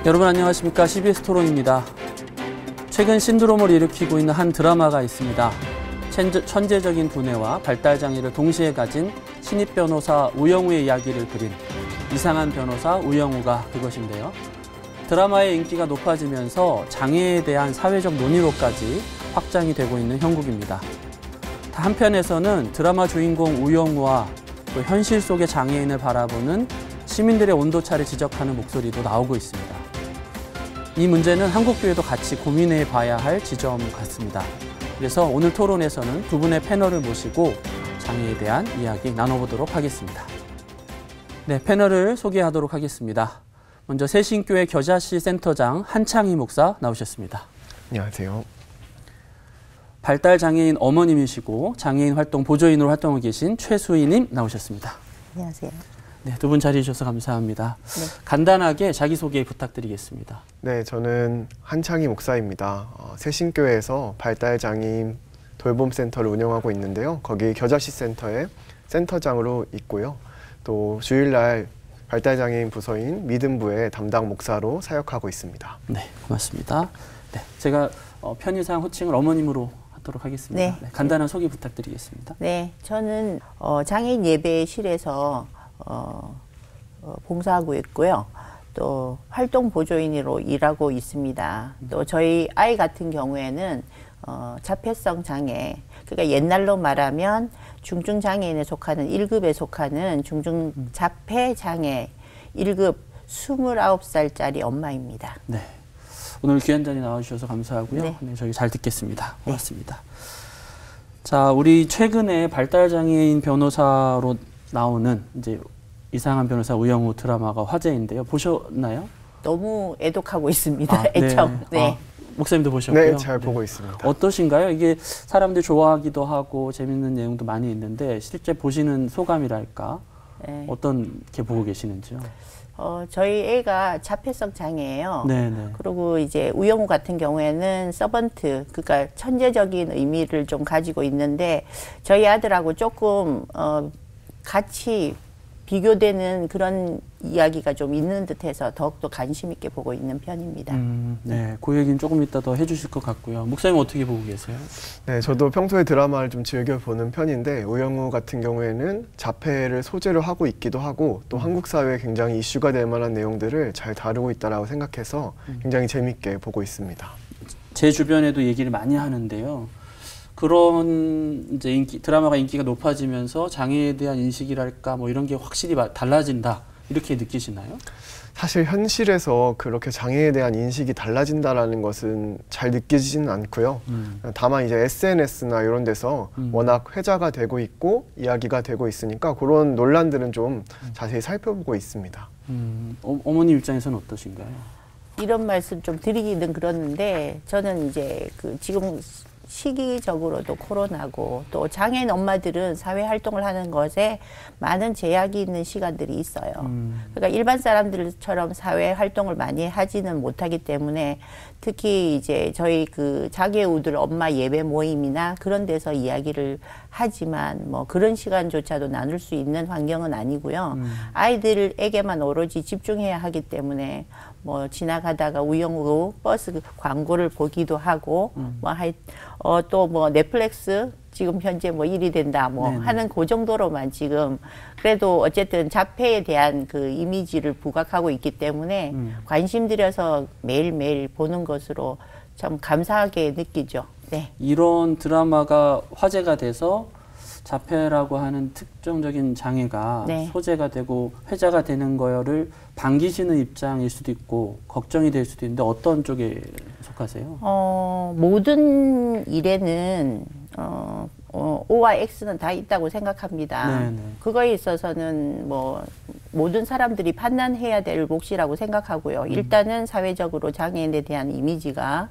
여러분 안녕하십니까? CBS 토론입니다. 최근 신드롬을 일으키고 있는 한 드라마가 있습니다. 천재적인 두뇌와 발달장애를 동시에 가진 신입 변호사 우영우의 이야기를 그린 이상한 변호사 우영우가 그것인데요. 드라마의 인기가 높아지면서 장애에 대한 사회적 논의로까지 확장이 되고 있는 형국입니다. 한편에서는 드라마 주인공 우영우와 또 현실 속의 장애인을 바라보는 시민들의 온도차를 지적하는 목소리도 나오고 있습니다. 이 문제는 한국교회도 같이 고민해 봐야 할 지점 같습니다. 그래서 오늘 토론에서는 두 분의 패널을 모시고 장애에 대한 이야기 나눠보도록 하겠습니다. 네, 패널을 소개하도록 하겠습니다. 먼저 새신교회 겨자씨 센터장 한창희 목사 나오셨습니다. 안녕하세요. 발달장애인 어머님이시고 장애인 활동 보조인으로 활동하고 계신 최수희님 나오셨습니다. 안녕하세요. 네, 두 분 자리해 주셔서 감사합니다. 네. 간단하게 자기소개 부탁드리겠습니다. 네, 저는 한창희 목사입니다. 새신교회에서 발달장애인 돌봄센터를 운영하고 있는데요. 거기 겨자씨 센터에 센터장으로 있고요. 또 주일날 발달장애인 부서인 믿음부의 담당 목사로 사역하고 있습니다. 네, 고맙습니다. 네, 제가 편의상 호칭을 어머님으로 하도록 하겠습니다. 네. 네, 간단한 소개 부탁드리겠습니다. 네, 저는 장애인 예배실에서 봉사하고 있고요. 또 활동 보조인으로 일하고 있습니다. 또 저희 아이 같은 경우에는 자폐성 장애, 그러니까 옛날로 말하면 중증 장애인에 속하는 1급에 속하는 중증 자폐 장애 1급 29살짜리 엄마입니다. 네. 오늘 귀한 자리 나와주셔서 감사하고요. 네. 네, 저희 잘 듣겠습니다. 고맙습니다. 네. 자, 우리 최근에 발달장애인 변호사로 나오는 이제 이상한 변호사 우영우 드라마가 화제인데요. 보셨나요? 너무 애독하고 있습니다. 네. 애청. 네. 목사님도 보셨고요. 네, 잘 보고 있습니다. 어떠신가요? 이게 사람들이 좋아하기도 하고 재밌는 내용도 많이 있는데 실제 보시는 소감이랄까? 네. 어떤 게 보고 계시는지요? 저희 애가 자폐성 장애예요. 네네. 그리고 이제 우영우 같은 경우에는 서번트, 그러니까 천재적인 의미를 좀 가지고 있는데 저희 아들하고 조금 같이 비교되는 그런 이야기가 좀 있는 듯해서 더욱더 관심 있게 보고 있는 편입니다. 네, 그 얘기는 조금 이따 더 해주실 것 같고요. 목사님 어떻게 보고 계세요? 네, 저도 평소에 드라마를 좀 즐겨보는 편인데 우영우 같은 경우에는 자폐를 소재로 하고 있기도 하고 또 한국 사회에 굉장히 이슈가 될 만한 내용들을 잘 다루고 있다고 생각해서 굉장히 재밌게 보고 있습니다. 제 주변에도 얘기를 많이 하는데요. 그런 이제 드라마가 인기가 높아지면서 장애에 대한 인식이랄까 뭐 이런 게 확실히 달라진다 이렇게 느끼시나요? 사실 현실에서 그렇게 장애에 대한 인식이 달라진다라는 것은 잘 느끼지는 않고요. 다만 이제 SNS나 이런 데서 워낙 회자가 되고 있고 이야기가 되고 있으니까 그런 논란들은 좀 자세히 살펴보고 있습니다. 어머님 입장에서는 어떠신가요? 이런 말씀 좀 드리기는 그렇는데 저는 이제 지금 시기적으로도 코로나고 또 장애인 엄마들은 사회 활동을 하는 것에 많은 제약이 있는 시간들이 있어요. 그러니까 일반 사람들처럼 사회 활동을 많이 하지는 못하기 때문에 특히 이제 저희 장애우들 엄마 예배 모임이나 그런 데서 이야기를 하지만 뭐 그런 시간조차도 나눌 수 있는 환경은 아니고요. 아이들에게만 오로지 집중해야 하기 때문에 뭐 지나가다가 우영우 버스 광고를 보기도 하고 또 뭐 넷플릭스 지금 현재 뭐 1위 된다 뭐 네네. 하는 그 정도로만 지금 그래도 어쨌든 자폐에 대한 그 이미지를 부각하고 있기 때문에 관심 들여서 매일매일 보는 것으로 참 감사하게 느끼죠. 네. 이런 드라마가 화제가 돼서 자폐라고 하는 특정적인 장애가 네. 소재가 되고 회자가 되는 거를 반기시는 입장일 수도 있고 걱정이 될 수도 있는데 어떤 쪽에 속하세요? 모든 일에는 O와 X는 다 있다고 생각합니다. 네네. 그거에 있어서는 뭐 모든 사람들이 판단해야 될 몫이라고 생각하고요. 일단은 사회적으로 장애인에 대한 이미지가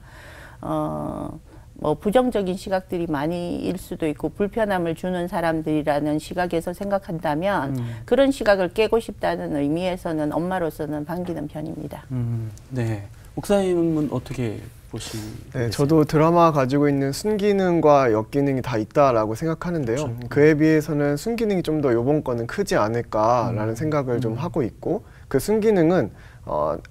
뭐 부정적인 시각들이 많이 일 수도 있고 불편함을 주는 사람들이라는 시각에서 생각한다면 그런 시각을 깨고 싶다는 의미에서는 엄마로서는 반기는 편입니다. 네. 목사님은 어떻게 보시겠어요? 네, 저도 드라마 가지고 있는 순기능과 역기능이 다 있다라고 생각하는데요. 그렇죠. 그에 비해서는 순기능이 좀 더 이번 거는 크지 않을까라는 생각을 좀 하고 있고 그 순기능은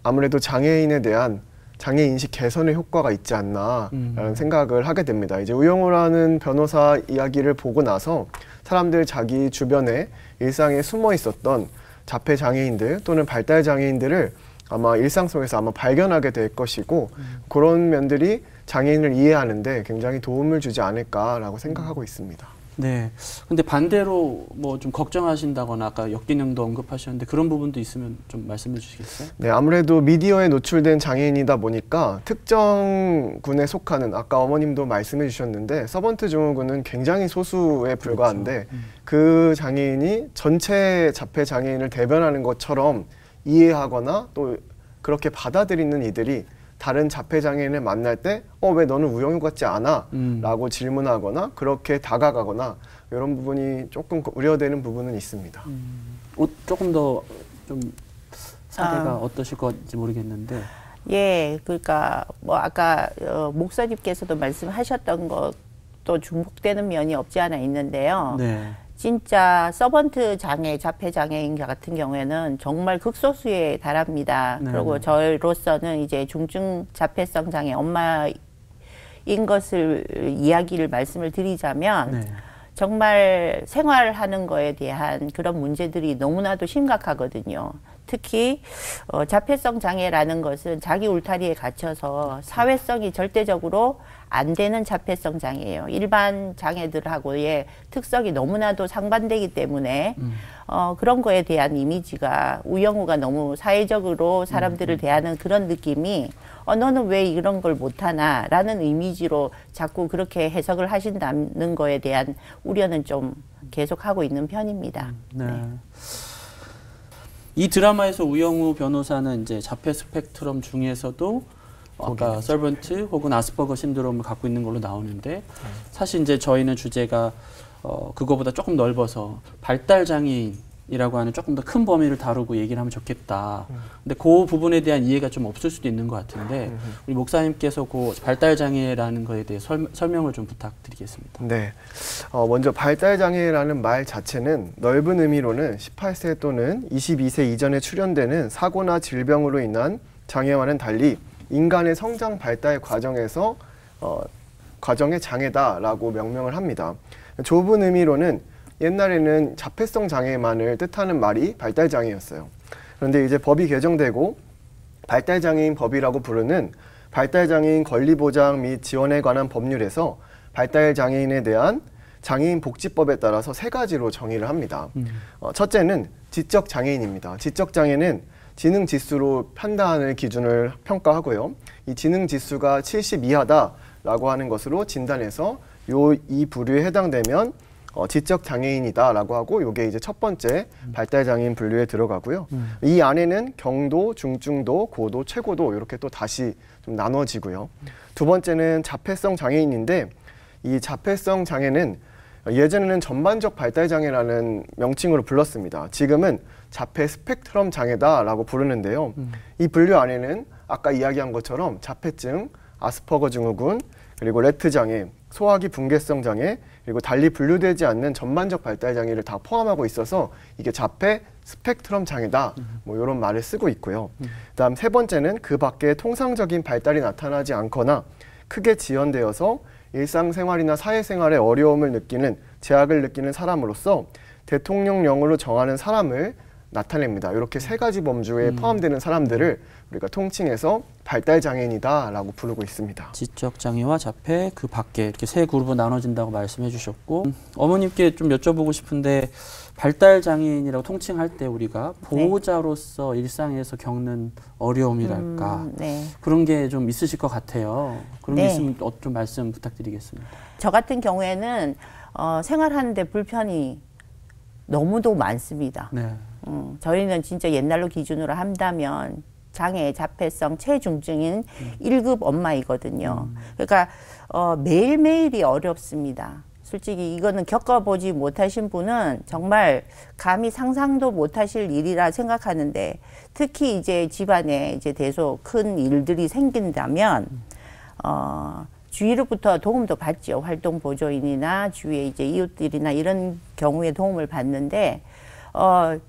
아무래도 장애인에 대한 장애 인식 개선의 효과가 있지 않나라는 생각을 하게 됩니다. 이제 우영우라는 변호사 이야기를 보고 나서 사람들 자기 주변에 일상에 숨어 있었던 자폐 장애인들 또는 발달 장애인들을 아마 일상 속에서 아마 발견하게 될 것이고 그런 면들이 장애인을 이해하는데 굉장히 도움을 주지 않을까라고 생각하고 있습니다. 네. 근데 반대로 뭐 좀 걱정하신다거나 아까 역기능도 언급하셨는데 그런 부분도 있으면 좀 말씀해 주시겠어요? 네, 아무래도 미디어에 노출된 장애인이다 보니까 특정 군에 속하는 아까 어머님도 말씀해 주셨는데 서번트 증후군은 굉장히 소수에 불과한데 그렇죠. 그 장애인이 전체 자폐 장애인을 대변하는 것처럼 이해하거나 또 그렇게 받아들이는 이들이 다른 자폐 장애인을 만날 때 왜 너는 우영우 같지 않아? 라고 질문하거나 그렇게 다가가거나 이런 부분이 조금 우려되는 부분은 있습니다. 조금 더 좀 사례가 어떠실 건지 모르겠는데. 예, 그러니까 뭐 아까 목사님께서도 말씀하셨던 것도 중복되는 면이 없지 않아 있는데요. 네. 진짜 서번트 장애, 자폐 장애인 같은 경우에는 정말 극소수에 달합니다. 네. 그리고 저로서는 이제 중증 자폐성 장애 엄마인 것을 말씀을 드리자면 네. 정말 생활하는 거에 대한 그런 문제들이 너무나도 심각하거든요. 특히 자폐성 장애라는 것은 자기 울타리에 갇혀서 사회성이 절대적으로 안 되는 자폐성 장애예요. 일반 장애들하고의 특성이 너무나도 상반되기 때문에 그런 거에 대한 이미지가 우영우가 너무 사회적으로 사람들을 대하는 그런 느낌이 너는 왜 이런 걸 못하나 라는 이미지로 자꾸 그렇게 해석을 하신다는 거에 대한 우려는 좀 계속하고 있는 편입니다. 네. 이 드라마에서 우영우 변호사는 이제 자폐 스펙트럼 중에서도 아까 서번트 혹은 아스퍼거 신드롬을 갖고 있는 걸로 나오는데 사실 이제 저희는 주제가 그거보다 조금 넓어서 발달 장애인이라고 하는 조금 더 큰 범위를 다루고 얘기를 하면 좋겠다. 근데 그 부분에 대한 이해가 좀 없을 수도 있는 것 같은데 우리 목사님께서 그 발달 장애라는 거에 대해 설명을 좀 부탁드리겠습니다. 네, 먼저 발달 장애라는 말 자체는 넓은 의미로는 18세 또는 22세 이전에 출현되는 사고나 질병으로 인한 장애와는 달리 인간의 성장 발달 과정에서 과정의 장애다라고 명명을 합니다. 좁은 의미로는 옛날에는 자폐성 장애만을 뜻하는 말이 발달 장애였어요. 그런데 이제 법이 개정되고 발달 장애인 법이라고 부르는 발달 장애인 권리 보장 및 지원에 관한 법률에서 발달 장애인에 대한 장애인 복지법에 따라서 세 가지로 정의를 합니다. 첫째는 지적 장애인입니다. 지적 장애는 지능 지수로 판단을 기준을 평가하고요. 이 지능 지수가 70 이하다라고 하는 것으로 진단해서 이 부류에 해당되면 지적 장애인이다라고 하고 이게 이제 첫 번째 발달 장애인 분류에 들어가고요. 이 안에는 경도, 중증도, 고도, 최고도 이렇게 또 다시 좀 나눠지고요. 두 번째는 자폐성 장애인인데 이 자폐성 장애는 예전에는 전반적 발달 장애라는 명칭으로 불렀습니다. 지금은 자폐 스펙트럼 장애다라고 부르는데요. 이 분류 안에는 아까 이야기한 것처럼 자폐증, 아스퍼거 증후군, 그리고 레트 장애, 소화기 붕괴성 장애, 그리고 달리 분류되지 않는 전반적 발달 장애를 다 포함하고 있어서 이게 자폐 스펙트럼 장애다. 뭐 이런 말을 쓰고 있고요. 그다음 세 번째는 그 밖에 통상적인 발달이 나타나지 않거나 크게 지연되어서 일상생활이나 사회생활에 어려움을 느끼는 제약을 느끼는 사람으로서 대통령령으로 정하는 사람을 나타냅니다. 이렇게 세 가지 범주에 포함되는 사람들을 우리가 통칭해서 발달 장애인이다라고 부르고 있습니다. 지적 장애와 자폐 그 밖에 이렇게 세 그룹으로 나눠진다고 말씀해 주셨고 어머님께 좀 여쭤보고 싶은데 발달 장애인이라고 통칭할 때 우리가 보호자로서 일상에서 겪는 어려움이랄까 네. 그런 게 좀 있으실 것 같아요. 그런 게 네. 있으면 좀 말씀 부탁드리겠습니다. 저 같은 경우에는 생활하는데 불편이 너무도 많습니다. 네. 저희는 진짜 옛날로 기준으로 한다면 장애, 자폐성, 체중증인 1급 엄마이거든요. 그러니까 매일매일이 어렵습니다. 솔직히 이거는 겪어보지 못하신 분은 정말 감히 상상도 못하실 일이라 생각하는데 특히 이제 집안에 이제 대소 큰 일들이 생긴다면 주위로부터 도움도 받죠. 활동 보조인이나 주위에 이제 이웃들이나 이런 경우에 도움을 받는데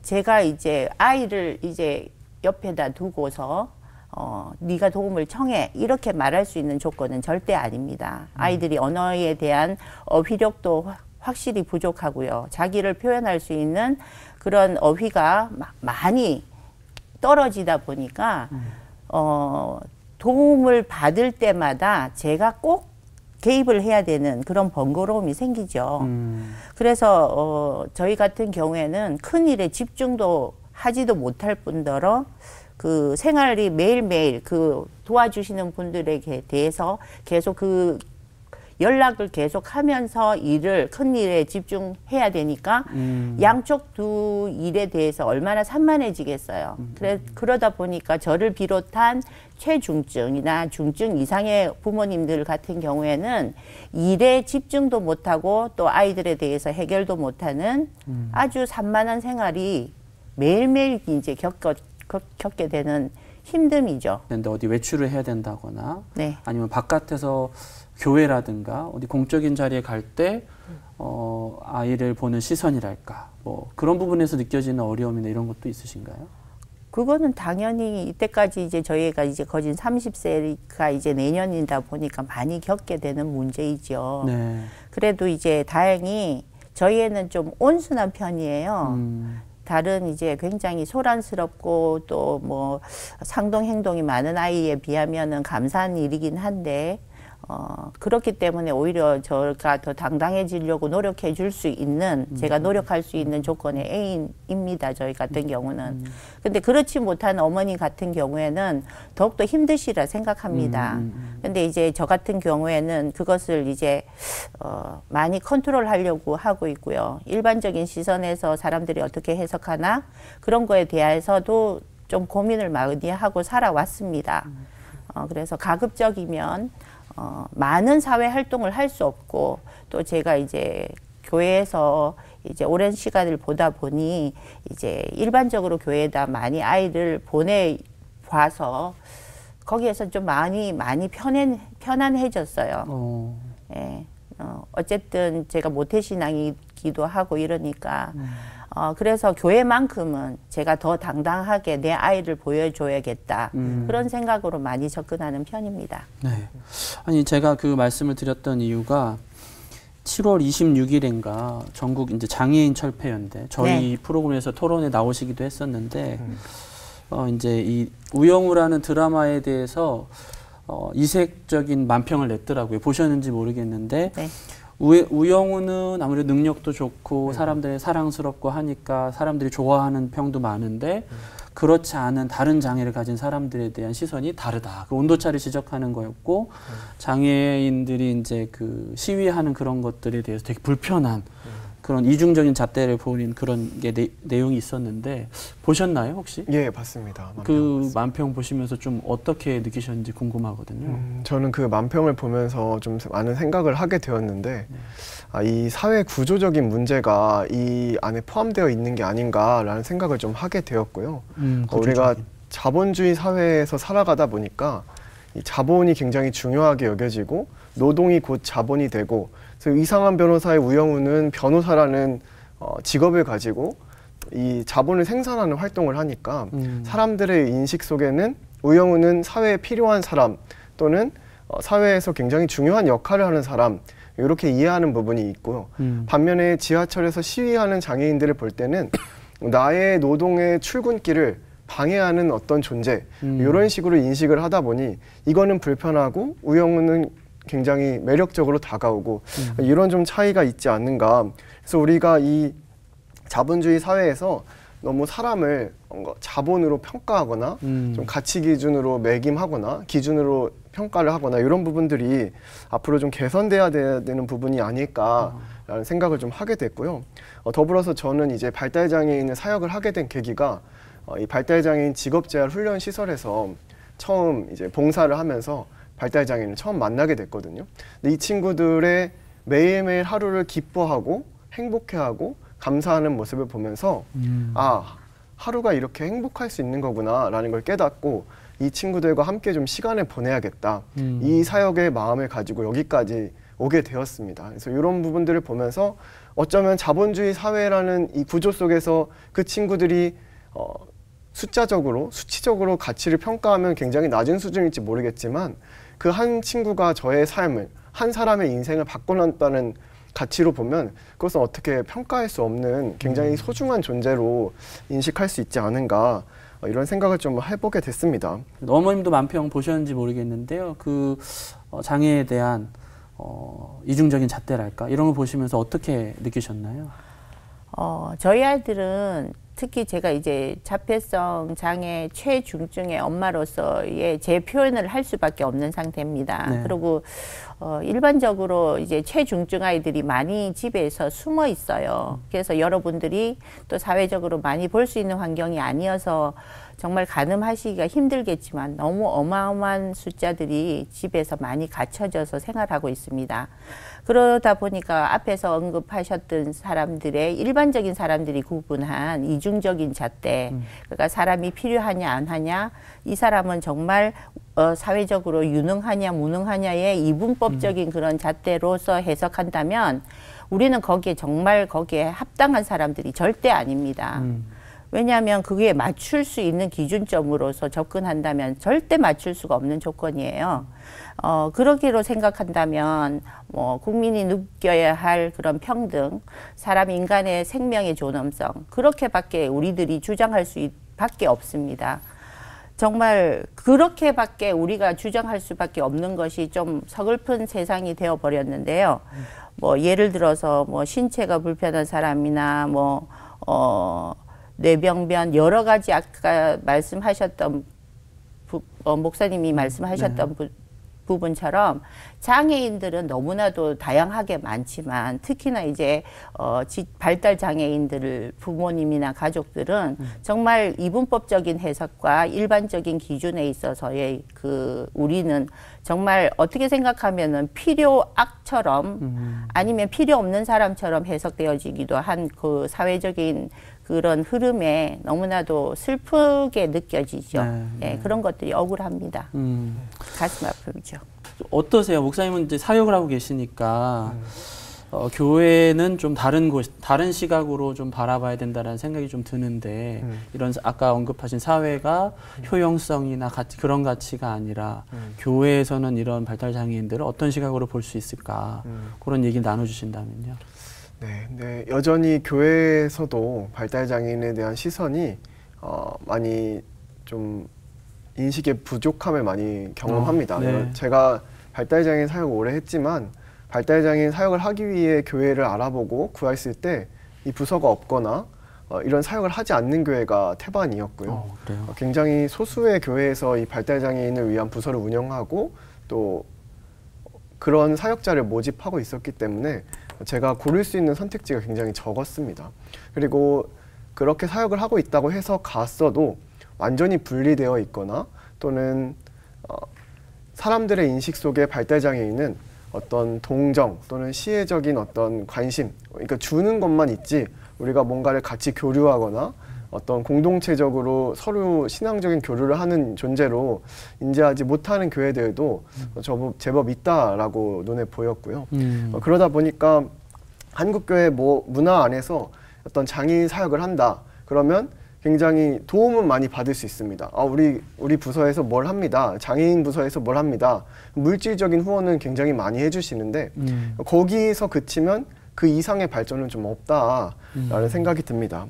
제가 이제 아이를 이제 옆에다 두고서 네가 도움을 청해 이렇게 말할 수 있는 조건은 절대 아닙니다. 아이들이 언어에 대한 어휘력도 확실히 부족하고요. 자기를 표현할 수 있는 그런 어휘가 많이 떨어지다 보니까 도움을 받을 때마다 제가 꼭 개입을 해야 되는 그런 번거로움이 생기죠. 그래서 저희 같은 경우에는 큰 일에 집중도 하지도 못할 뿐더러 그 생활이 매일매일 그 도와주시는 분들에게 대해서 계속 그 연락을 계속 하면서 큰 일에 집중해야 되니까 양쪽 두 일에 대해서 얼마나 산만해지겠어요. 그러다 보니까 저를 비롯한 최중증이나 중증 이상의 부모님들 같은 경우에는 일에 집중도 못하고 또 아이들에 대해서 해결도 못하는 아주 산만한 생활이 매일매일 이제 겪게 되는 힘듦이죠. 근데 어디 외출을 해야 된다거나 네. 아니면 바깥에서 교회라든가 어디 공적인 자리에 갈 때 아이를 보는 시선이랄까 뭐 그런 부분에서 느껴지는 어려움이나 이런 것도 있으신가요? 그거는 당연히 이때까지 이제 저희가 이제 거진 30세가 이제 내년이다 보니까 많이 겪게 되는 문제이죠. 네. 그래도 이제 다행히 저희 애는 좀 온순한 편이에요. 다른 이제 굉장히 소란스럽고 또 뭐 상동 행동이 많은 아이에 비하면은 감사한 일이긴 한데 그렇기 때문에 오히려 제가 더 당당해지려고 노력해 줄 수 있는 제가 노력할 수 있는 조건의 애인입니다. 저희 같은 경우는. 근데 그렇지 못한 어머니 같은 경우에는 더욱더 힘드시라 생각합니다. 근데 이제 저 같은 경우에는 그것을 이제 많이 컨트롤하려고 하고 있고요. 일반적인 시선에서 사람들이 어떻게 해석하나 그런 거에 대해서도 좀 고민을 많이 하고 살아왔습니다. 그래서 가급적이면 많은 사회 활동을 할 수 없고 또 제가 이제 교회에서 이제 오랜 시간을 보다 보니 이제 일반적으로 교회에다 많이 아이를 보내봐서 거기에서 좀 많이 편안해졌어요. 예, 어쨌든 제가 모태신앙이기도 하고 이러니까 그래서 교회만큼은 제가 더 당당하게 내 아이를 보여줘야겠다. 그런 생각으로 많이 접근하는 편입니다. 네. 아니 제가 그 말씀을 드렸던 이유가 7월 26일인가 전국 이제 장애인 철폐연대 저희 프로그램에서 토론에 나오시기도 했었는데 이제 이 우영우라는 드라마에 대해서 이색적인 만평을 냈더라고요. 보셨는지 모르겠는데 네. 우영우는 아무래도 능력도 좋고 사람들이 사랑스럽고 하니까 사람들이 좋아하는 평도 많은데 그렇지 않은 다른 장애를 가진 사람들에 대한 시선이 다르다. 그 온도차를 지적하는 거였고 장애인들이 이제 그 시위하는 그런 것들에 대해서 되게 불편한 그런 이중적인 잣대를 보인 그런 게 내용이 있었는데 보셨나요 혹시? 예, 봤습니다. 그 만평 보시면서 좀 어떻게 느끼셨는지 궁금하거든요. 저는 그 만평을 보면서 좀 많은 생각을 하게 되었는데 이 사회 구조적인 문제가 이 안에 포함되어 있는 게 아닌가라는 생각을 좀 하게 되었고요. 우리가 자본주의 사회에서 살아가다 보니까 이 자본이 굉장히 중요하게 여겨지고 노동이 곧 자본이 되고 그래서 이상한 변호사의 우영우는 변호사라는 직업을 가지고 이 자본을 생산하는 활동을 하니까 사람들의 인식 속에는 우영우는 사회에 필요한 사람 또는 사회에서 굉장히 중요한 역할을 하는 사람 이렇게 이해하는 부분이 있고요. 반면에 지하철에서 시위하는 장애인들을 볼 때는 나의 노동의 출근길을 방해하는 어떤 존재 이런 식으로 인식을 하다 보니 이거는 불편하고 우영우는 굉장히 매력적으로 다가오고 이런 좀 차이가 있지 않는가. 그래서 우리가 이 자본주의 사회에서 너무 사람을 자본으로 평가하거나 좀 가치 기준으로 매김하거나 기준으로 평가를 하거나 이런 부분들이 앞으로 좀 개선돼야 되는 부분이 아닐까라는 생각을 좀 하게 됐고요. 더불어서 저는 이제 발달장애인의 사역을 하게 된 계기가 이 발달장애인 직업재활 훈련 시설에서 처음 이제 봉사를 하면서 발달장애인을 처음 만나게 됐거든요. 근데 이 친구들의 매일매일 하루를 기뻐하고 행복해하고 감사하는 모습을 보면서 아, 하루가 이렇게 행복할 수 있는 거구나 라는 걸 깨닫고 이 친구들과 함께 좀 시간을 보내야겠다. 이 사역의 마음을 가지고 여기까지 오게 되었습니다. 그래서 이런 부분들을 보면서 어쩌면 자본주의 사회라는 이 구조 속에서 그 친구들이 숫자적으로, 수치적으로 가치를 평가하면 굉장히 낮은 수준일지 모르겠지만 그 한 친구가 저의 삶을, 한 사람의 인생을 바꿔놨다는 가치로 보면 그것은 어떻게 평가할 수 없는 굉장히 소중한 존재로 인식할 수 있지 않은가, 이런 생각을 좀 해보게 됐습니다. 어머님도 만평 보셨는지 모르겠는데요. 그 장애에 대한 이중적인 잣대랄까 이런 걸 보시면서 어떻게 느끼셨나요? 저희 아이들은 특히 제가 이제 자폐성 장애 최중증의 엄마로서의 제 표현을 할 수밖에 없는 상태입니다. 네. 그리고 일반적으로 이제 최중증 아이들이 많이 집에서 숨어 있어요. 그래서 여러분들이 또 사회적으로 많이 볼 수 있는 환경이 아니어서 정말 가늠하시기가 힘들겠지만 너무 어마어마한 숫자들이 집에서 많이 갖춰져서 생활하고 있습니다. 그러다 보니까 앞에서 언급하셨던 사람들의 일반적인 사람들이 구분한 이중적인 잣대, 그러니까 사람이 필요하냐 안 하냐, 이 사람은 정말 사회적으로 유능하냐 무능하냐의 이분법적인 그런 잣대로서 해석한다면 우리는 정말 거기에 합당한 사람들이 절대 아닙니다. 왜냐하면 그게 맞출 수 있는 기준점으로서 접근한다면 절대 맞출 수가 없는 조건이에요. 그러기로 생각한다면 국민이 느껴야 할 그런 평등, 사람 인간의 생명의 존엄성, 그렇게밖에 우리들이 주장할 수밖에 없습니다. 정말 그렇게밖에 우리가 주장할 수밖에 없는 것이 좀 서글픈 세상이 되어 버렸는데요. 예를 들어서 신체가 불편한 사람이나 뇌병변 여러 가지 아까 말씀하셨던 목사님이 말씀하셨던 부분처럼 장애인들은 너무나도 다양하게 많지만 특히나 이제 발달 장애인들 부모님이나 가족들은 정말 이분법적인 해석과 일반적인 기준에 있어서의 우리는 정말 어떻게 생각하면은 필요악처럼 아니면 필요 없는 사람처럼 해석되어지기도 한 그 사회적인 그런 흐름에 너무나도 슬프게 느껴지죠. 네, 그런 것들이 억울합니다. 가슴 아프죠. 어떠세요? 목사님은 이제 사역을 하고 계시니까 교회는 좀 다른 시각으로 좀 바라봐야 된다는 생각이 좀 드는데 이런 아까 언급하신 사회가 효용성이나 그런 가치가 아니라 교회에서는 이런 발달 장애인들을 어떤 시각으로 볼 수 있을까? 그런 얘기 나눠주신다면요. 네, 여전히 교회에서도 발달 장애인에 대한 시선이 많이 좀 인식의 부족함을 많이 경험합니다. 네. 제가 발달 장애인 사역을 오래 했지만 발달 장애인 사역을 하기 위해 교회를 알아보고 구했을 때 이 부서가 없거나 이런 사역을 하지 않는 교회가 태반이었고요. 굉장히 소수의 교회에서 이 발달 장애인을 위한 부서를 운영하고 또 그런 사역자를 모집하고 있었기 때문에 제가 고를 수 있는 선택지가 굉장히 적었습니다. 그리고 그렇게 사역을 하고 있다고 해서 갔어도 완전히 분리되어 있거나 또는 사람들의 인식 속에 발달장애인은 어떤 동정 또는 시혜적인 어떤 관심, 그러니까 주는 것만 있지 우리가 뭔가를 같이 교류하거나 어떤 공동체적으로 서로 신앙적인 교류를 하는 존재로 인지하지 못하는 교회들도 제법 있다라고 눈에 보였고요. 그러다 보니까 한국교회 문화 안에서 어떤 장애인 사역을 한다. 그러면 굉장히 도움은 많이 받을 수 있습니다. 우리 부서에서 뭘 합니다. 장애인 부서에서 뭘 합니다. 물질적인 후원은 굉장히 많이 해주시는데 거기서 그치면 그 이상의 발전은 좀 없다라는 생각이 듭니다.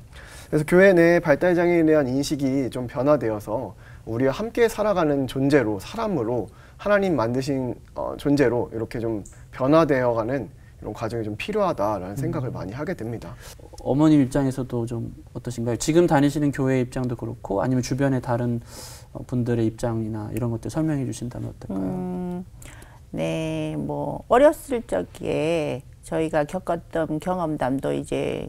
그래서 교회 내 발달장애인에 대한 인식이 좀 변화되어서 우리와 함께 살아가는 존재로, 사람으로 하나님 만드신 존재로 이렇게 좀 변화되어가는 이런 과정이 좀 필요하다라는 생각을 많이 하게 됩니다. 어머님 입장에서도 좀 어떠신가요? 지금 다니시는 교회 입장도 그렇고 아니면 주변의 다른 분들의 입장이나 이런 것들 설명해 주신다면 어떨까요? 네, 어렸을 적에 저희가 겪었던 경험담도 이제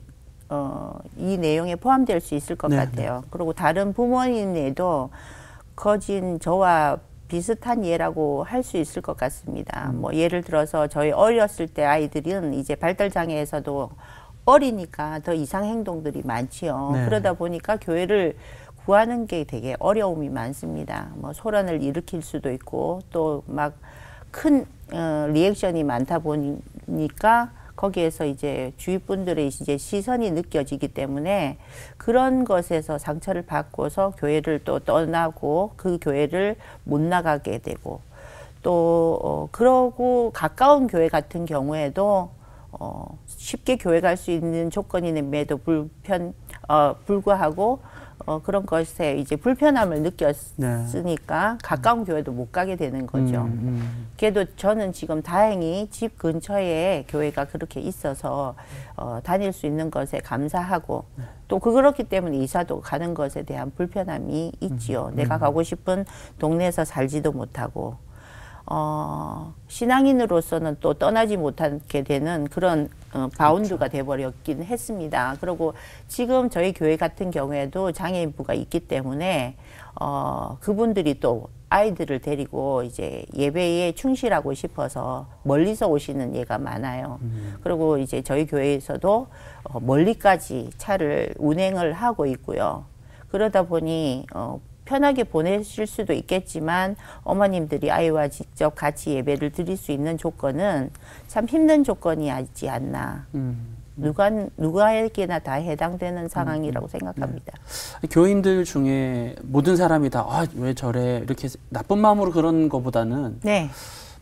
이 내용에 포함될 수 있을 것 같아요. 그리고 다른 부모님에도 거진 저와 비슷한 예라고 할 수 있을 것 같습니다. 예를 들어서 저희 어렸을 때 아이들은 이제 발달장애에서도 어리니까 더 이상 행동들이 많지요. 그러다 보니까 교회를 구하는 게 되게 어려움이 많습니다. 소란을 일으킬 수도 있고 또 막 큰 리액션이 많다 보니까 거기에서 이제 주위 분들의 이제 시선이 느껴지기 때문에 그런 것에서 상처를 받고서 교회를 또 떠나고 그 교회를 못 나가게 되고 또 그러고 가까운 교회 같은 경우에도 쉽게 교회 갈 수 있는 조건임에도 불구하고 그런 것에 이제 불편함을 느꼈으니까 가까운 교회도 못 가게 되는 거죠. 그래도 저는 지금 다행히 집 근처에 교회가 그렇게 있어서 다닐 수 있는 것에 감사하고 또 그렇기 때문에 이사도 가는 것에 대한 불편함이 있지요. 내가 가고 싶은 동네에서 살지도 못하고 신앙인으로서는 또 떠나지 못하게 되는 그런 바운드가 돼버렸긴 했습니다. 그리고 지금 저희 교회 같은 경우에도 장애인부가 있기 때문에 그분들이 또 아이들을 데리고 이제 예배에 충실하고 싶어서 멀리서 오시는 예가 많아요. 그리고 이제 저희 교회에서도 멀리까지 차를 운행을 하고 있고요. 그러다 보니 편하게 보내실 수도 있겠지만 어머님들이 아이와 직접 같이 예배를 드릴 수 있는 조건은 참 힘든 조건이지 않나. 누구에게나 다 해당되는 상황이라고 생각합니다. 네. 교인들 중에 모든 사람이 다 왜 저래 이렇게 나쁜 마음으로 그런 것보다는 네.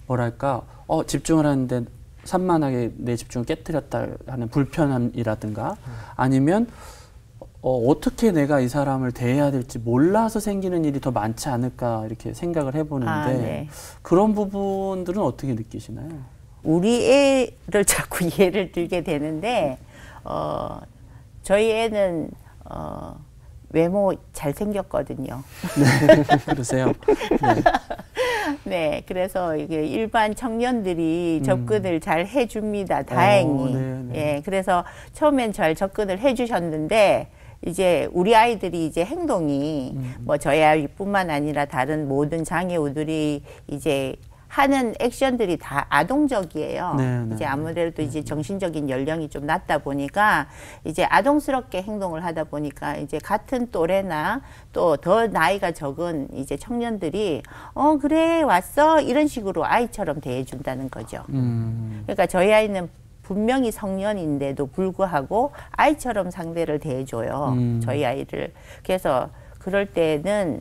뭐랄까 집중을 하는데 산만하게 내 집중을 깨뜨렸다 하는 불편함이라든가 아니면 어떻게 내가 이 사람을 대해야 될지 몰라서 생기는 일이 더 많지 않을까 이렇게 생각을 해보는데 네. 그런 부분들은 어떻게 느끼시나요? 우리 애를 자꾸 예를 들게 되는데 저희 애는 외모 잘생겼거든요. 네, 그러세요? 네. 네, 그래서 이게 일반 청년들이 접근을 잘 해줍니다. 다행히. 예, 그래서 처음엔 잘 접근을 해주셨는데 이제 우리 아이들이 이제 행동이 뭐 저희 아이뿐만 아니라 다른 모든 장애우들이 이제 하는 액션들이 다 아동적이에요. 네. 이제 아무래도 이제 정신적인 연령이 좀 낮다 보니까 이제 아동스럽게 행동을 하다 보니까 이제 같은 또래나 또 더 나이가 적은 이제 청년들이 그래 왔어 이런 식으로 아이처럼 대해준다는 거죠. 그러니까 저희 아이는 분명히 성년인데도 불구하고 아이처럼 상대를 대해줘요. 저희 아이를. 그래서 그럴 때는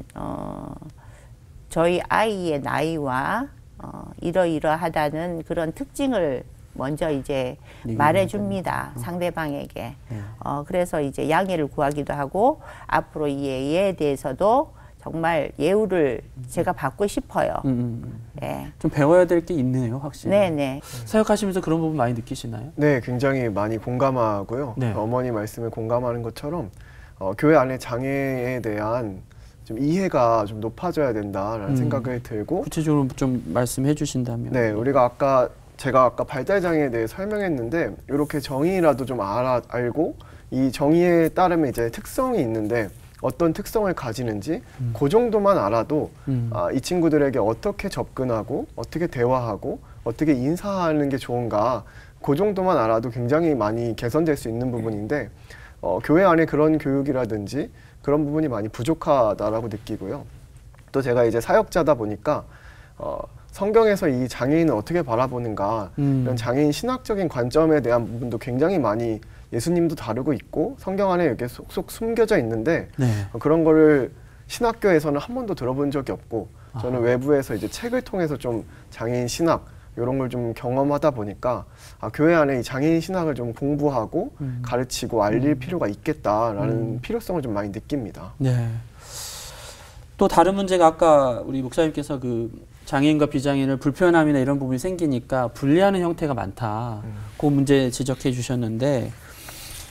저희 아이의 나이와 이러이러하다는 그런 특징을 먼저 이제 말해줍니다. 상대방에게. 그래서 이제 양해를 구하기도 하고 앞으로 이 애에 대해서도 정말 예우를 제가 받고 싶어요. 예. 좀 배워야 될 게 있네요, 확실히. 네네. 사역하시면서 그런 부분 많이 느끼시나요? 네, 굉장히 많이 공감하고요. 네. 어머니 말씀에 공감하는 것처럼 교회 안에 장애에 대한 좀 이해가 좀 높아져야 된다라는 생각을 들고 구체적으로 좀 말씀해 주신다면. 네, 제가 아까 발달 장애에 대해 설명했는데 이렇게 정의라도 좀 알고 이 정의에 따르면 이제 특성이 있는데 어떤 특성을 가지는지 그 정도만 알아도 이 친구들에게 어떻게 접근하고 어떻게 대화하고 어떻게 인사하는 게 좋은가 그 정도만 알아도 굉장히 많이 개선될 수 있는 부분인데 교회 안에 그런 교육이라든지 그런 부분이 많이 부족하다라고 느끼고요. 또 제가 이제 사역자다 보니까 성경에서 이 장애인을 어떻게 바라보는가 이런 장애인 신학적인 관점에 대한 부분도 굉장히 많이 예수님도 다루고 있고 성경 안에 이렇게 쏙쏙 숨겨져 있는데 네. 그런 거를 신학교에서는 한 번도 들어본 적이 없고 저는 외부에서 이제 책을 통해서 좀 장애인 신학 이런 걸 좀 경험하다 보니까 교회 안에 이 장애인 신학을 좀 공부하고 가르치고 알릴 필요가 있겠다라는 필요성을 좀 많이 느낍니다. 네. 또 다른 문제가 아까 우리 목사님께서 그 장애인과 비장애인을 불편함이나 이런 부분이 생기니까 분리하는 형태가 많다. 그 문제 지적해 주셨는데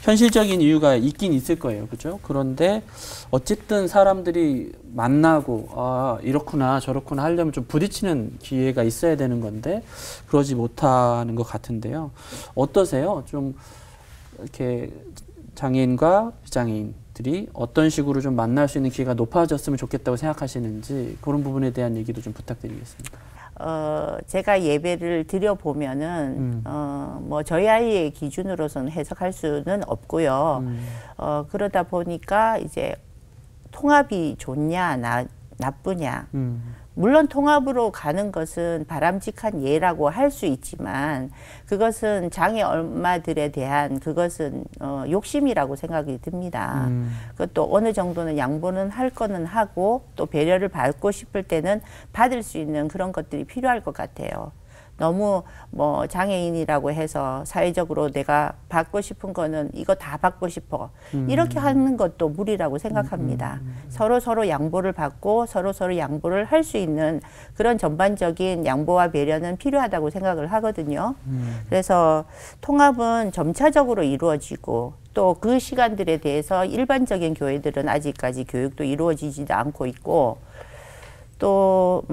현실적인 이유가 있긴 있을 거예요. 그죠? 그런데 어쨌든 사람들이 만나고 이렇구나 저렇구나 하려면 좀 부딪히는 기회가 있어야 되는 건데 그러지 못하는 것 같은데요. 어떠세요? 좀 이렇게 장애인과 비장애인들이 어떤 식으로 좀 만날 수 있는 기회가 높아졌으면 좋겠다고 생각하시는지 그런 부분에 대한 얘기도 좀 부탁드리겠습니다. 제가 예배를 드려보면은, 뭐, 저희 아이의 기준으로서는 해석할 수는 없고요. 그러다 보니까 이제 통합이 좋냐, 나쁘냐, 물론 통합으로 가는 것은 바람직한 예라고 할 수 있지만 그것은 장애 엄마들에 대한 그것은 욕심이라고 생각이 듭니다. 그것도 어느 정도는 양보는 할 거는 하고 또 배려를 받고 싶을 때는 받을 수 있는 그런 것들이 필요할 것 같아요. 너무 뭐 장애인이라고 해서 사회적으로 내가 받고 싶은 거는 이거 다 받고 싶어. 이렇게 하는 것도 무리라고 생각합니다. 서로 양보를 받고 서로 양보를 할 수 있는 그런 전반적인 양보와 배려는 필요하다고 생각을 하거든요. 그래서 통합은 점차적으로 이루어지고 또 그 시간들에 대해서 일반적인 교회들은 아직까지 교육도 이루어지지도 않고 있고 또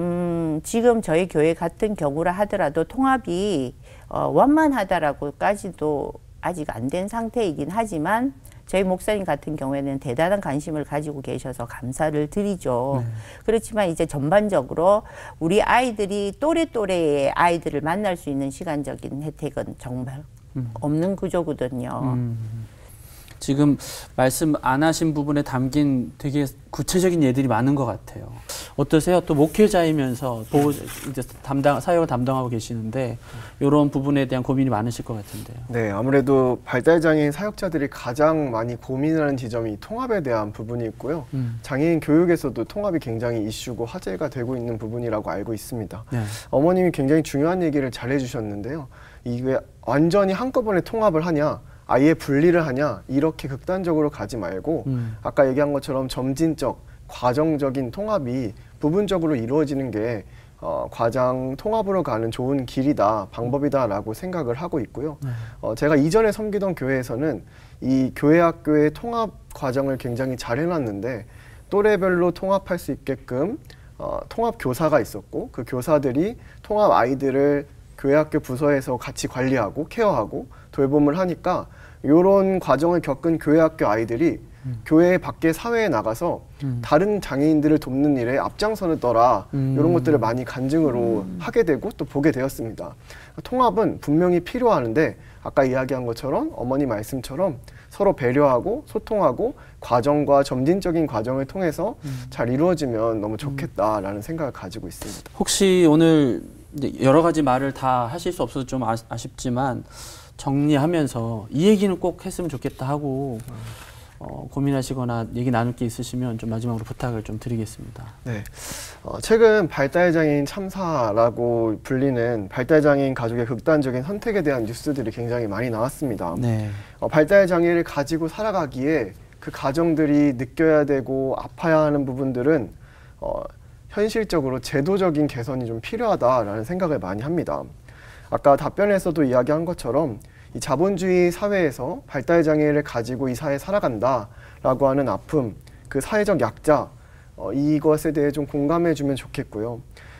지금 저희 교회 같은 경우라 하더라도 통합이 완만하다라고까지도 아직 안 된 상태이긴 하지만 저희 목사님 같은 경우에는 대단한 관심을 가지고 계셔서 감사를 드리죠. 그렇지만 이제 전반적으로 우리 아이들이 또래의 아이들을 만날 수 있는 시간적인 혜택은 정말 없는 구조거든요. 지금 말씀 안 하신 부분에 담긴 되게 구체적인 예들이 많은 것 같아요. 어떠세요? 또 목회자이면서 이제 사역을 담당하고 계시는데 이런 부분에 대한 고민이 많으실 것 같은데요. 네, 아무래도 발달장애인 사역자들이 가장 많이 고민하는 지점이 통합에 대한 부분이 있고요. 장애인 교육에서도 통합이 굉장히 이슈고 화제가 되고 있는 부분이라고 알고 있습니다. 네. 어머님이 굉장히 중요한 얘기를 잘 해주셨는데요. 이게 완전히 한꺼번에 통합을 하냐 아예 분리를 하냐 이렇게 극단적으로 가지 말고 아까 얘기한 것처럼 점진적, 과정적인 통합이 부분적으로 이루어지는 게 과장 통합으로 가는 좋은 길이다, 방법이다라고 생각을 하고 있고요. 제가 이전에 섬기던 교회에서는 이 교회학교의 통합 과정을 굉장히 잘 해놨는데 또래별로 통합할 수 있게끔 통합 교사가 있었고 그 교사들이 통합 아이들을 교회학교 부서에서 같이 관리하고 케어하고 돌봄을 하니까 이런 과정을 겪은 교회학교 아이들이 교회 밖에 사회에 나가서 다른 장애인들을 돕는 일에 앞장서더라 이런 것들을 많이 간증으로 하게 되고 또 보게 되었습니다. 통합은 분명히 필요하는데 아까 이야기한 것처럼 어머니 말씀처럼 서로 배려하고 소통하고 과정과 점진적인 과정을 통해서 잘 이루어지면 너무 좋겠다라는 생각을 가지고 있습니다. 혹시 오늘 여러 가지 말을 다 하실 수 없어서 좀 아쉽지만 정리하면서 이 얘기는 꼭 했으면 좋겠다 하고 고민하시거나 얘기 나눌 게 있으시면 좀 마지막으로 부탁을 좀 드리겠습니다. 네, 최근 발달장애인 참사라고 불리는 발달장애인 가족의 극단적인 선택에 대한 뉴스들이 굉장히 많이 나왔습니다. 네. 발달장애를 가지고 살아가기에 그 가정들이 느껴야 되고 아파야 하는 부분들은 현실적으로 제도적인 개선이 좀 필요하다라는 생각을 많이 합니다. 아까 답변에서도 이야기한 것처럼 이 자본주의 사회에서 발달장애를 가지고 이 사회에 살아간다라고 하는 아픔, 그 사회적 약자, 이것에 대해 좀 공감해주면 좋겠고요.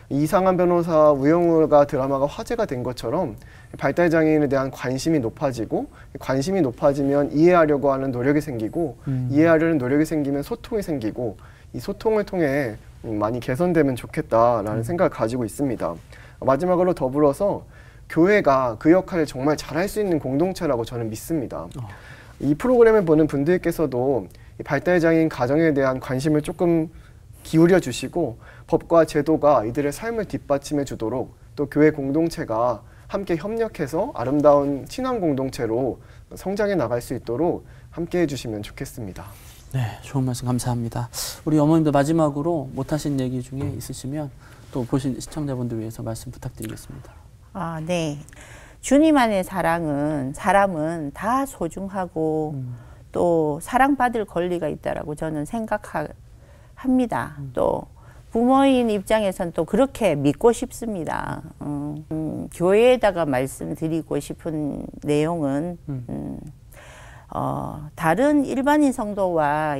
이상한 변호사 우영우가 드라마가 화제가 된 것처럼 발달장애인에 대한 관심이 높아지고 관심이 높아지면 이해하려고 하는 노력이 생기고 이해하려는 노력이 생기면 소통이 생기고 이 소통을 통해 많이 개선되면 좋겠다라는 생각을 가지고 있습니다. 마지막으로 더불어서 교회가 그 역할을 정말 잘할 수 있는 공동체라고 저는 믿습니다. 이 프로그램을 보는 분들께서도 이 발달장애인 가정에 대한 관심을 조금 기울여 주시고 법과 제도가 이들의 삶을 뒷받침해 주도록 또 교회 공동체가 함께 협력해서 아름다운 친환 공동체로 성장해 나갈 수 있도록 함께 해주시면 좋겠습니다. 네, 좋은 말씀 감사합니다. 우리 어머님도 마지막으로 못하신 얘기 중에 있으시면 또 보신 시청자분들 위해서 말씀 부탁드리겠습니다. 네. 주님 안의 사랑은 사람은 다 소중하고 또 사랑받을 권리가 있다라고 저는 생각합니다. 또 부모인 입장에선 또 그렇게 믿고 싶습니다. 교회에다가 말씀드리고 싶은 내용은 다른 일반인 성도와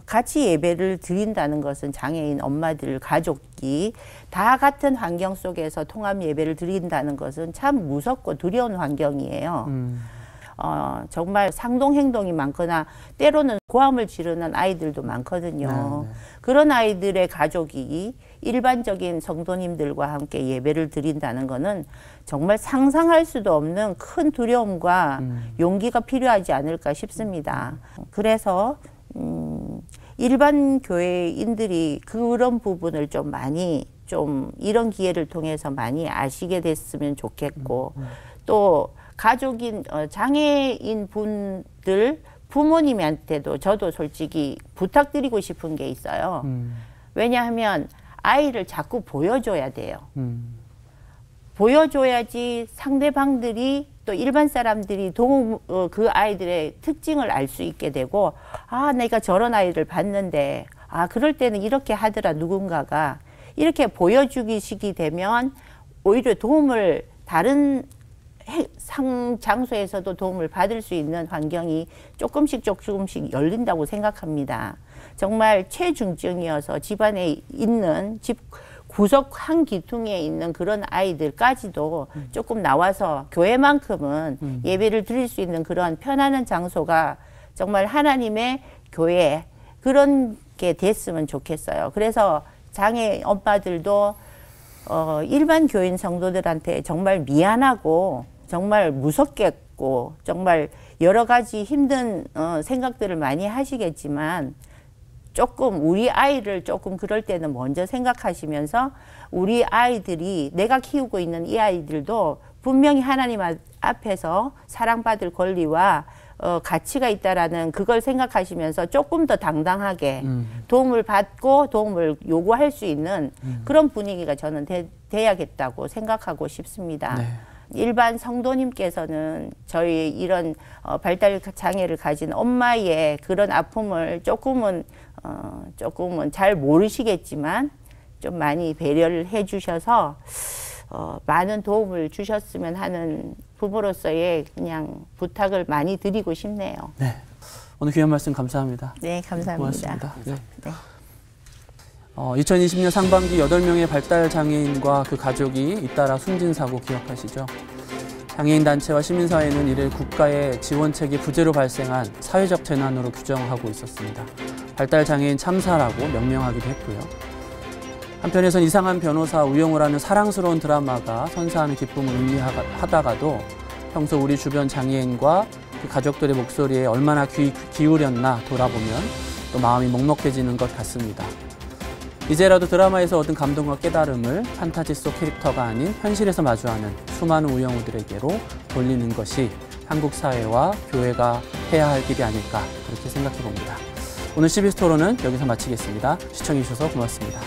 같이 예배를 드린다는 것은 장애인 엄마들 가족이 다 같은 환경 속에서 통합 예배를 드린다는 것은 참 무섭고 두려운 환경이에요. 정말 상동 행동이 많거나 때로는 고함을 지르는 아이들도 많거든요. 네. 그런 아이들의 가족이 일반적인 성도님들과 함께 예배를 드린다는 것은 정말 상상할 수도 없는 큰 두려움과 용기가 필요하지 않을까 싶습니다. 그래서 일반 교회인들이 그런 부분을 좀 많이 좀 이런 기회를 통해서 많이 아시게 됐으면 좋겠고 또 가족인 장애인 분들 부모님한테도 저도 솔직히 부탁드리고 싶은 게 있어요. 왜냐하면 아이를 자꾸 보여줘야 돼요. 보여줘야지 상대방들이 또 일반 사람들이 그 아이들의 특징을 알 수 있게 되고 아 내가 저런 아이를 봤는데 아 그럴 때는 이렇게 하더라 누군가가 이렇게 보여주기식이 되면 오히려 도움을 다른 장소에서도 도움을 받을 수 있는 환경이 조금씩 열린다고 생각합니다. 정말 최중증이어서 집안에 있는 집 구석 한 기퉁에 있는 그런 아이들까지도 조금 나와서 교회만큼은 예배를 드릴 수 있는 그런 편안한 장소가 정말 하나님의 교회 그런 게 됐으면 좋겠어요. 그래서 장애 엄마들도 일반 교인 성도들한테 정말 미안하고 정말 무섭겠고 정말 여러 가지 힘든 생각들을 많이 하시겠지만 조금 우리 아이를 조금 그럴 때는 먼저 생각하시면서 우리 아이들이 내가 키우고 있는 이 아이들도 분명히 하나님 앞에서 사랑받을 권리와 가치가 있다라는 그걸 생각하시면서 조금 더 당당하게 도움을 받고 도움을 요구할 수 있는 그런 분위기가 저는 돼야겠다고 생각하고 싶습니다. 네. 일반 성도님께서는 저희 이런 발달 장애를 가진 엄마의 그런 아픔을 조금은 잘 모르시겠지만 좀 많이 배려를 해주셔서 많은 도움을 주셨으면 하는 부모로서의 그냥 부탁을 많이 드리고 싶네요. 네, 오늘 귀한 말씀 감사합니다. 네, 감사합니다. 고맙습니다. 네. 네. 2020년 상반기 8명의 발달 장애인과 그 가족이 잇따라 숨진 사고 기억하시죠? 장애인 단체와 시민사회는 이를 국가의 지원책이 부재로 발생한 사회적 재난으로 규정하고 있었습니다. 발달 장애인 참사라고 명명하기도 했고요. 한편에선 이상한 변호사 우영우라는 사랑스러운 드라마가 선사하는 기쁨을 의미하다가도 평소 우리 주변 장애인과 그 가족들의 목소리에 얼마나 귀 기울였나 돌아보면 또 마음이 먹먹해지는 것 같습니다. 이제라도 드라마에서 얻은 감동과 깨달음을 판타지 속 캐릭터가 아닌 현실에서 마주하는 수많은 우영우들에게로 돌리는 것이 한국 사회와 교회가 해야 할 길이 아닐까 그렇게 생각해 봅니다. 오늘 CBS 토론은 여기서 마치겠습니다. 시청해 주셔서 고맙습니다.